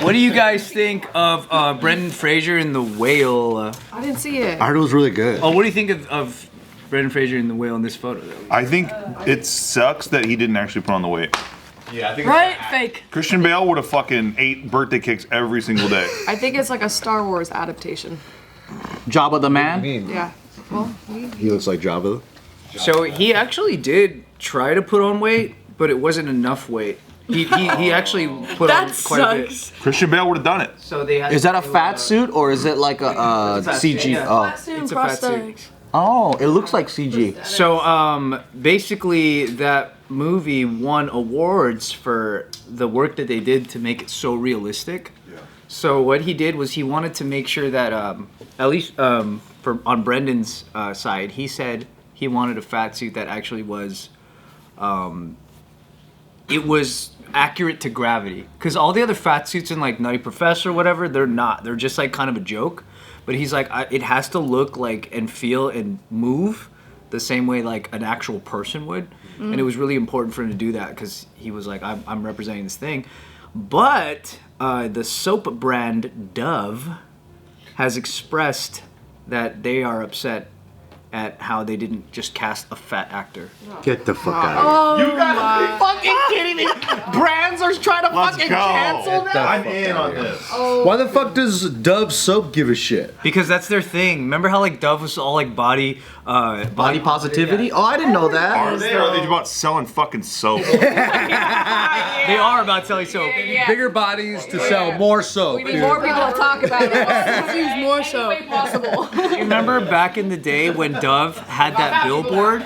What do you guys think of Brendan Fraser in The Whale? I didn't see it. I heard it was really good. Oh, what do you think of Brendan Fraser in The Whale in this photo? I think it sucks that he didn't actually put on the weight. Yeah, I think Right? Fake. Christian Bale would have fucking ate birthday cakes every single day. I think it's like a Star Wars adaptation. Jabba the Man? Yeah. Well, He looks like Jabba. So he actually did try to put on weight, but it wasn't enough weight. He actually put on quite a bit. Christian Bale would have done it. So they had Is that a fat suit or is it like a CG? yeah. Oh. It's a fat suit. Oh, it looks like CG. So basically that movie won awards for the work that they did to make it so realistic. Yeah. So what he did was he wanted to make sure that at least for on Brendan's side, he said he wanted a fat suit that actually was it was accurate to gravity, because all the other fat suits in like Nutty Professor or whatever, they're not. They're just like kind of a joke. But he's like, it has to look like and feel and move the same way like an actual person would. And it was really important for him to do that because he was like, I'm representing this thing. But the soap brand Dove has expressed that they are upset at how they didn't just cast a fat actor. Get the fuck out of here. You gotta be fucking kidding me! Brands are trying to fucking cancel Get that? the I'm fuck in out on of here. this. Why the fuck does Dove soap give a shit? Because that's their thing. Remember how like Dove was all like body Positivity? Oh, I didn't know that. Are they? Or are they about selling fucking soap? They are about selling soap. Bigger bodies to sell more soap. we need dude. more people to talk about it. Let's use more so possible. You remember back in the day when Dove had that billboard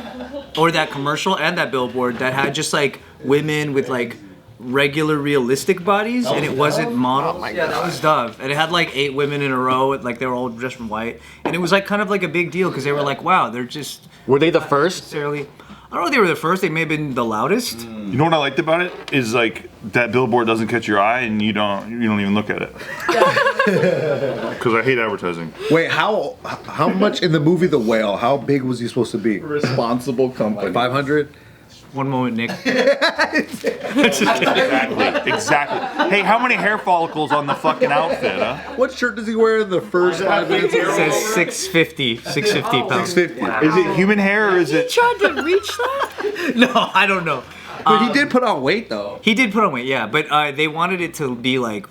or that commercial and that billboard that had just like women with like regular realistic bodies and it wasn't model. Yeah, that was Dove. And it had like 8 women in a row, like they were all dressed in white. And it was like kind of like a big deal because they were like, wow, they're just Were they the first? necessarily. I don't know if they were the first, they may have been the loudest. You know what I liked about it is like that billboard doesn't catch your eye and you don't even look at it. Because I hate advertising. Wait, how much in the movie The Whale? How big was he supposed to be? Responsible company. Like 500? One moment, Nick. Exactly. Hey, how many hair follicles on the fucking outfit, huh? What shirt does he wear in the first 5 minutes? It says 650 pounds. 650. Is it human hair or is it? Tried to reach that? No, I don't know. But he did put on weight though. He did put on weight, yeah, but they wanted it to be like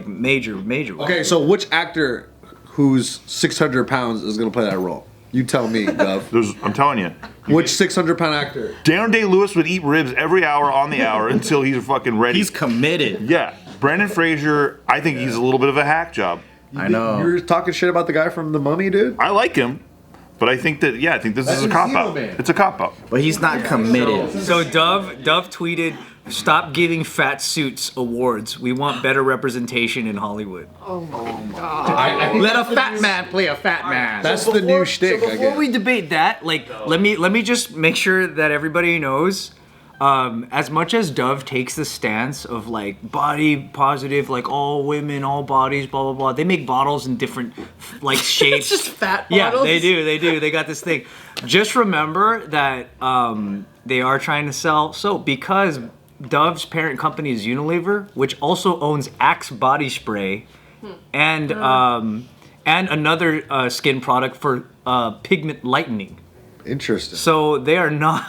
major. Okay, so which actor who's 600 pounds is gonna play that role? You tell me, Dove. I'm telling you. Which 600-pound actor? Daniel Day-Lewis would eat ribs every hour on the hour until he's fucking ready. He's committed. Yeah. Brandon Fraser, I think he's a little bit of a hack job. I know. You were talking shit about the guy from The Mummy, dude? I like him, but I think that, I think this is a cop-out. It's a cop-out. But he's not committed. So Dove tweeted, "Stop giving fat suits awards. We want better representation in Hollywood." Oh my god. Let a fat man play a fat man. That's the new shtick, I Before guess. we debate that, like, let me just make sure that everybody knows. As much as Dove takes the stance of like body positive, like all women, all bodies, blah blah blah, they make bottles in different like shapes. It's just fat Yeah, bottles. they do. They got this thing. Just remember that they are trying to sell soap because Dove's parent company is Unilever, which also owns Axe body spray, and another skin product for pigment lightening. Interesting. So they are not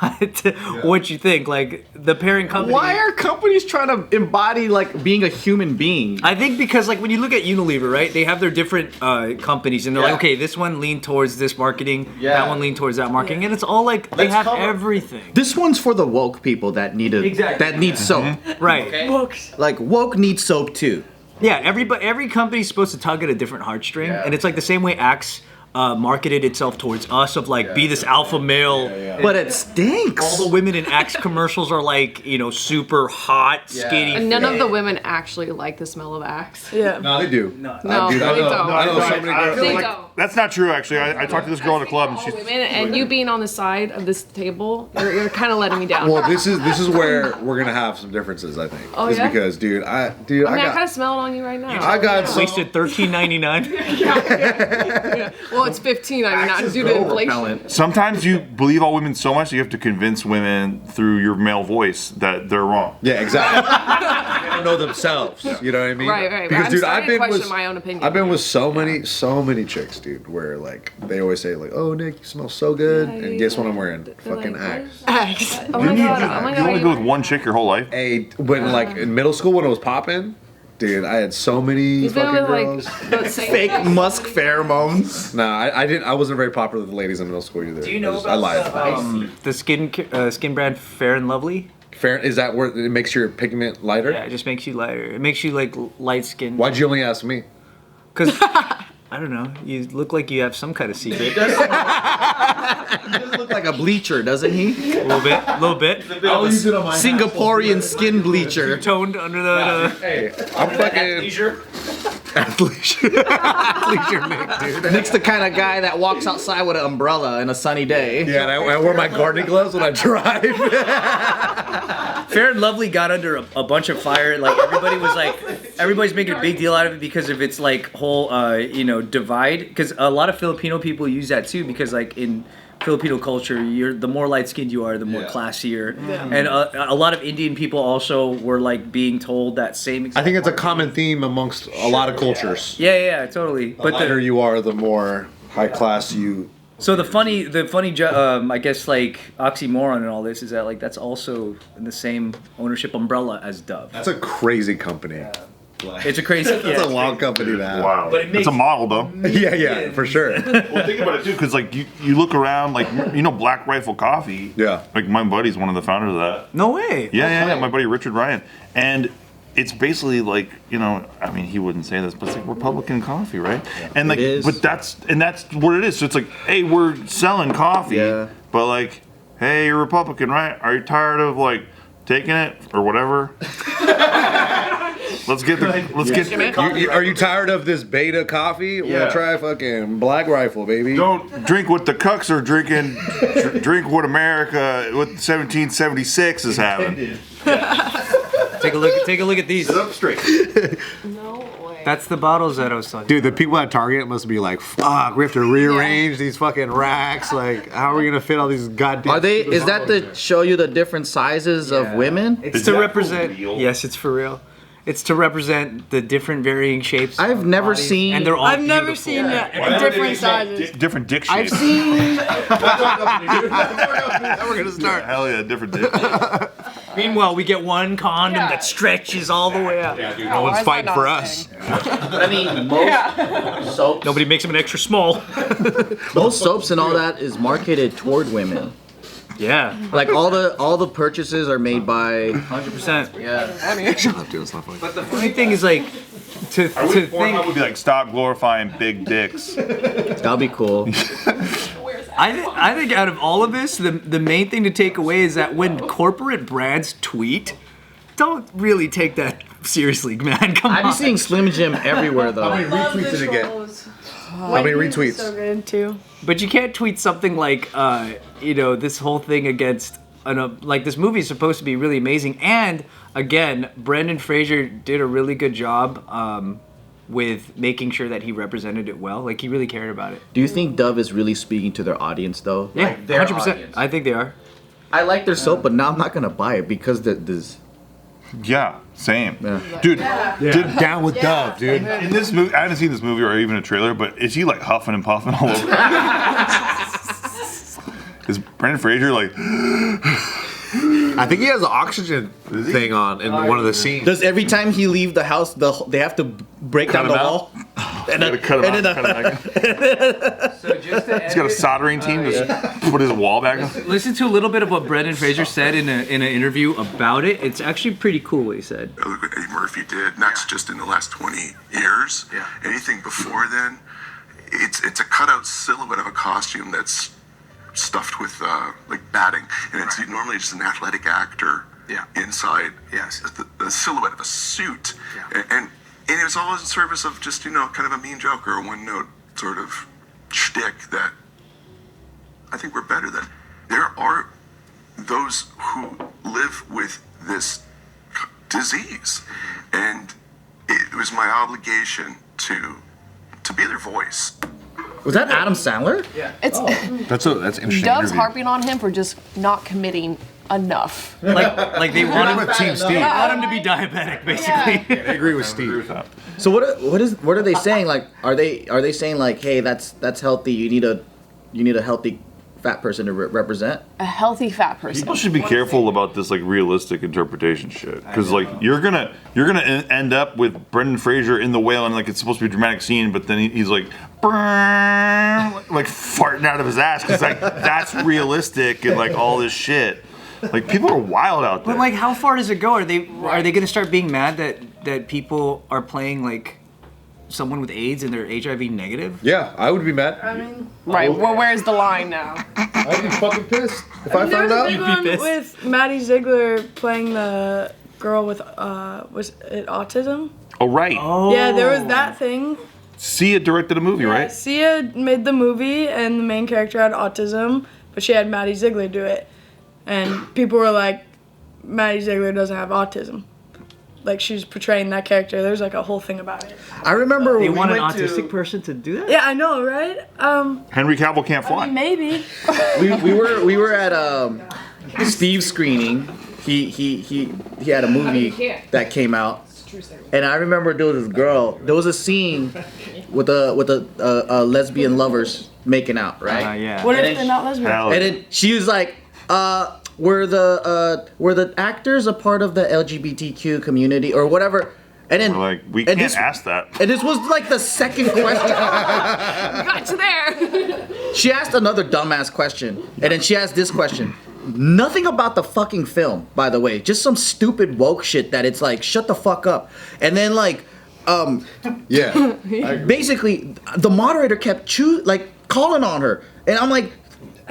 what you think. Like the parent company. Why are companies trying to embody like being a human being? I think because like when you look at Unilever, right? They have their different companies, and they're like, okay, this one leaned towards this marketing, that one leaned towards that marketing, and it's all like they have everything. This one's for the woke people that need that need soap. Right. Like woke needs soap too. Yeah. Every company's supposed to tug at a different heartstring, and it's like the same way Axe marketed itself towards us of like be this alpha male. But it stinks. All the women in Axe commercials are like, super hot, skinny. And none of the women actually like the smell of Axe. Yeah. No, they do. No, Dude, they don't. I know so many girls. They don't. That's not true, actually. I talked to this girl in a club, and All she's. women, and you being on the side of this table, you're kind of letting me down. Well, this is where we're gonna have some differences, I think. Oh, Just yeah? because, dude, I I kind got of smell it on you right now. I got some. Wasted $13.99. Well, it's 15, I mean, not due to inflation. Sometimes you believe all women so much that you have to convince women through your male voice that they're wrong. Yeah, exactly. They don't know themselves. You know what I mean? Right. Because, I'm dude, starting to question my own opinion. I've been with so many chicks, dude, where like they always say like, "Oh, Nick, you smell so good," and guess what I'm wearing? Fucking Axe. Axe. Oh my god. You only been with one chick your whole life? Hey, when like in middle school when it was popping, dude, I had so many He's been fucking with girls. like the same Fake musk pheromones. Nah, I didn't. I wasn't very popular with the ladies in middle school either. Do you know I lied. the skin brand Fair and Lovely? Fair, is that where it makes your pigment lighter? Yeah, it just makes you lighter. It makes you like light skin. Why'd you only ask me? Because I don't know. You look like you have some kind of secret. He does look like a bleacher, doesn't he? A little bit. I'll use it on my Singaporean skin bleacher. Toned under the. Hey, I'm fucking athleisure Nick, dude. Nick's the kind of guy that walks outside with an umbrella in a sunny day. Yeah, and I wear my gardening gloves when I drive. Fair and Lovely got under a bunch of fire. Like everybody's making a big deal out of it because of its like whole divide. Because a lot of Filipino people use that too. Because like in Filipino culture, the more light skinned you are, the more classier. And a lot of Indian people also were like being told that same. I think it's a common theme amongst a lot of cultures. Yeah, totally. The lighter you are, the more high class you. So the funny, I guess like oxymoron in all this is that like that's also in the same ownership umbrella as Dove. That's a crazy company. It's a crazy. That's a wild company to have. Wow. But it makes- It's a model, though. Yeah, for sure. Well, think about it, too, because, like, you look around, like, Black Rifle Coffee. Yeah. Like, my buddy's one of the founders of that. No way. Yeah, my buddy Richard Ryan. And it's basically like, I mean, he wouldn't say this, but it's like Republican coffee, right? And like, but that's what it is. So it's like, hey, we're selling coffee, but like, hey, you're Republican, right? Are you tired of like taking it or whatever? Let's get. Are you tired of this beta coffee? We'll try fucking Black Rifle, baby. Don't drink what the cucks are drinking. Drink what America, what 1776 is having. Take a look at these. Sit up straight. No way. That's the bottles that I was talking. Dude, the people at Target must be like, fuck, we have to rearrange these fucking racks. Like, how are we gonna fit all these goddamn? Are they? Is that to show you the different sizes of women? It's to represent. Yes, it's for real. It's to represent the different varying shapes. I've never seen. And they're all I've never beautiful. seen different sizes. Different dick I've shapes. seen. Now we're gonna start. Hell yeah, different dick. Meanwhile, we get one condom that stretches all the way out. Dude, no one's fighting for us. I mean, most soaps. Nobody makes them an extra small. Most soaps and all that is marketed toward women. Yeah, Like all the purchases are made by. 100%. Yeah. Shut up, dude. It's not funny. But the funny thing is like to I think. would be like, stop glorifying big dicks. That'll be cool. I think out of all of this, the main thing to take away is that when corporate brands tweet, don't really take that seriously, man. Come on. I've been seeing Slim Jim everywhere though. How many retweets did it get? How many retweets? So good too. But you can't tweet something like, this whole thing against, like this movie is supposed to be really amazing. And again, Brendan Fraser did a really good job with making sure that he represented it well. Like he really cared about it. Do you think Dove is really speaking to their audience though? Yeah, Like, their 100%. audience. I think they are. I like their soap, but now I'm not gonna buy it because this. Yeah, same. Yeah. Dude, Down with Dove, dude. in this movie, I haven't seen this movie or even a trailer, but is he like huffing and puffing all over? Is Brendan Fraser like? I think he has an oxygen thing on in one of the scenes. Does every time he leave the house, they have to break down him the out? wall? And Gotta cut him out, then- cut him back. So just to He's got a soldering team to put his wall back on. listen to a little bit of what Brendan Fraser said in an interview about it. It's actually pretty cool what he said. Look what Eddie Murphy did, and that's just in the last 20 years. Yeah. Anything before then, it's a cutout silhouette of a costume that's stuffed with like batting, and it's normally just an athletic actor inside. Yes. The silhouette of a suit, and it was all in service of just kind of a mean joke or a one-note sort of shtick that I think we're better than. There are those who live with this disease, and it was my obligation to be their voice. Was that Adam Sandler? It's That's interesting. Dove's interview. harping on him for just not committing enough. Like they want him with Team Steve. They want him to be diabetic, basically. I agree with Steve. So what are they saying? Like, are they saying like, hey, that's healthy. You need a healthy fat person to represent. A healthy fat person. People should be careful about this like realistic interpretation shit, because like you're gonna end up with Brendan Fraser in The Whale, and like it's supposed to be a dramatic scene, but then he's like farting out of his ass because like that's realistic and like all this shit. Like people are wild out there. But like, how far does it go? Are they gonna start being mad that people are playing like someone with AIDS and they're HIV negative? Yeah, I would be mad. I mean, Right. Well, where's the line now? I'd be fucking pissed if I found there's a out. big one with Maddie Ziegler playing the girl with was it autism? Oh right. Yeah, there was that thing. Sia directed a movie, right? Sia made the movie, and the main character had autism, but she had Maddie Ziegler do it, and people were like, Maddie Ziegler doesn't have autism. Like, she's portraying that character. There's like a whole thing about it. I remember They we want an went autistic person to do that? Yeah, I know, right? Henry Cavill can't fly. Maybe. we were at Steve's screening. He had a movie that came out, and I remember there was this girl. There was a scene with a lesbian lovers making out, right? Yeah. What And if then they're not lesbian? Hell And then she was like, were the actors a part of the LGBTQ community or whatever? And then Like we and can't ask that. And this was like the second question. Got you there. She asked another dumbass question, and then she asked this question. Nothing about the fucking film, by the way. Just some stupid woke shit that it's like, shut the fuck up. And then like, Yeah. basically, the moderator kept calling on her, and I'm like,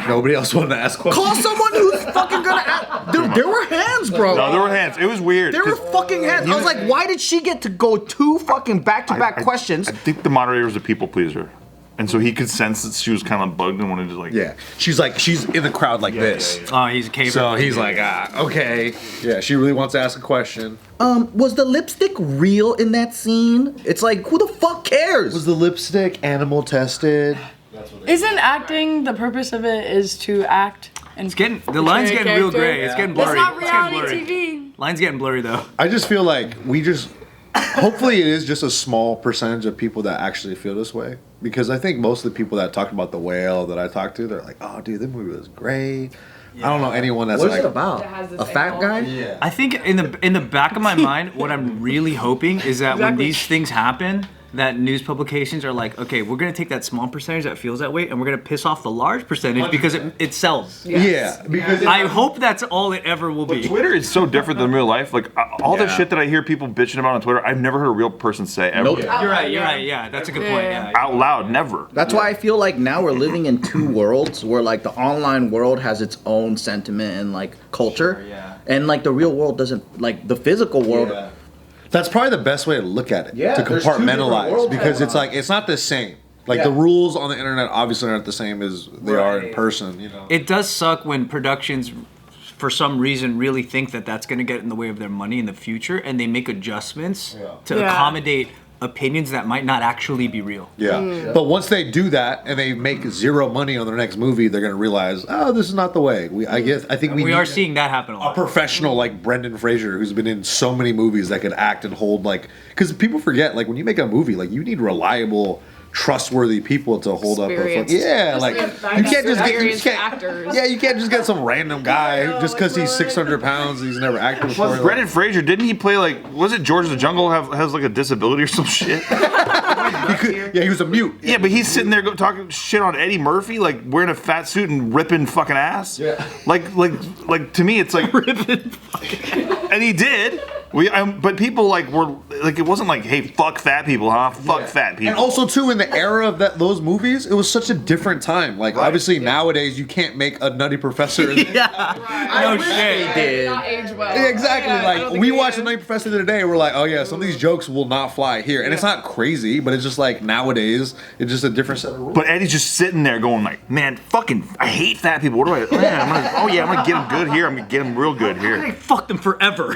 Nobody else wanted to ask questions. call someone who's fucking gonna ask. Dude, there were hands, bro. No, there were hands. It was weird. There were 'cause fucking hands. I was like, why did she get to go two fucking back-to-back questions? I think the moderator was a people pleaser, and so he could sense that she was kind of bugged and wanted to like. Yeah. She's in the crowd like this. Oh, he's a caver. So he's like, okay. Yeah, she really wants to ask a question. Was the lipstick real in that scene? It's like, who the fuck cares? Was the lipstick animal tested? Isn't acting the purpose of it is to act? And the line's portray a getting real character? gray. It's getting blurry. That's not It's getting reality blurry. TV. Line's getting blurry though. I just feel like hopefully it is just a small percentage of people that actually feel this way. Because I think most of the people that talked about The Whale that I talked to, they're like, oh dude, that movie was great. I don't know anyone that's What is like, it about? A fat guy? Yeah. I think in the back of my mind, what I'm really hoping is that when Exactly. these things happen, that news publications are like, okay, we're gonna take that small percentage that feels that way, and we're gonna piss off the large percentage because it sells. Yeah, because I hope that's all it ever will be. Twitter is so different than real life. Like all the Yeah. shit that I hear people bitching about on Twitter, I've never heard a real person say ever. Nope. You're right. Yeah, that's a good point. Yeah. Out loud, never. That's why I feel like now we're living in two worlds where like the online world has its own sentiment and like culture. yeah. And like the real world doesn't, like the physical world. Yeah. That's probably the best way to look at it. Yeah, to there's two different compartmentalize worlds because going it's like it's not the same. Like Yeah. the rules on the internet obviously aren't the same as they are in Right. person. You know. It does suck when productions, for some reason, really think that that's going to get in the way of their money in the future, and they make adjustments to Yeah. accommodate opinions that might not actually be real. Yeah. But once they do that and they make zero money on their next movie, they're gonna realize, oh, this is not the way. I think we We need are seeing that happen a a lot. professional like Brendan Fraser who's been in so many movies that could act and hold like because people forget like when you make a movie like you need reliable trustworthy people to hold up a fucking, Experienced. like you can't just get you Experienced can't, actors. yeah you can't just get some random guy just because he's 600 pounds and he's never acted before. Plus, Brendan Fraser, didn't he play like, was it George of the Jungle has like a disability or some shit? He was a mute. Yeah, but he's sitting there talking shit on Eddie Murphy, like wearing a fat suit and ripping fucking ass. Yeah. Like to me, it's like ripping. And he did. But people like were like, it wasn't like, hey, fuck fat people, huh? Fuck fat people. And also too, in the era of those movies, it was such a different time. Like obviously nowadays, you can't make a Nutty Professor. No shit. Did. Not age well. Yeah, exactly. Yeah, I don't like think we they watched did. The Nutty Professor the other day. We're like, oh yeah, some of these jokes will not fly here, and it's not crazy, but it's just like nowadays, it's just a different set of rules. But Eddie's just sitting there going like, man, I hate fat people. What do I? Man, I'm gonna get him good here. I'm gonna get him real good here. I fucked them forever.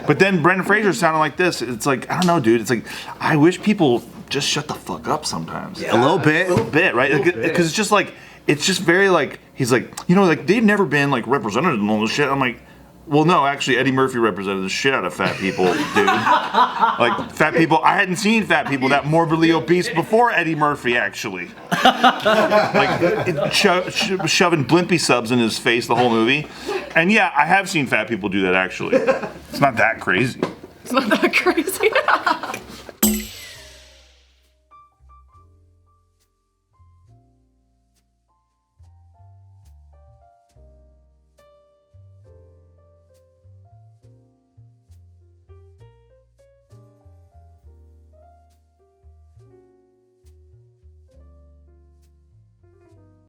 But then Brendan Fraser sounded like this. It's like, I don't know, dude. It's like, I wish people just shut the fuck up sometimes. A little bit. A little bit, right? Because it's just like, it's just very like, he's like, you know, like they've never been like represented in all this shit. I'm like, well, no, actually, Eddie Murphy represented the shit out of fat people, dude. Like, fat people, I hadn't seen fat people that morbidly obese before Eddie Murphy, actually. Like, shoving Blimpie subs in his face the whole movie. And yeah, I have seen fat people do that, actually. It's not that crazy. It's not that crazy.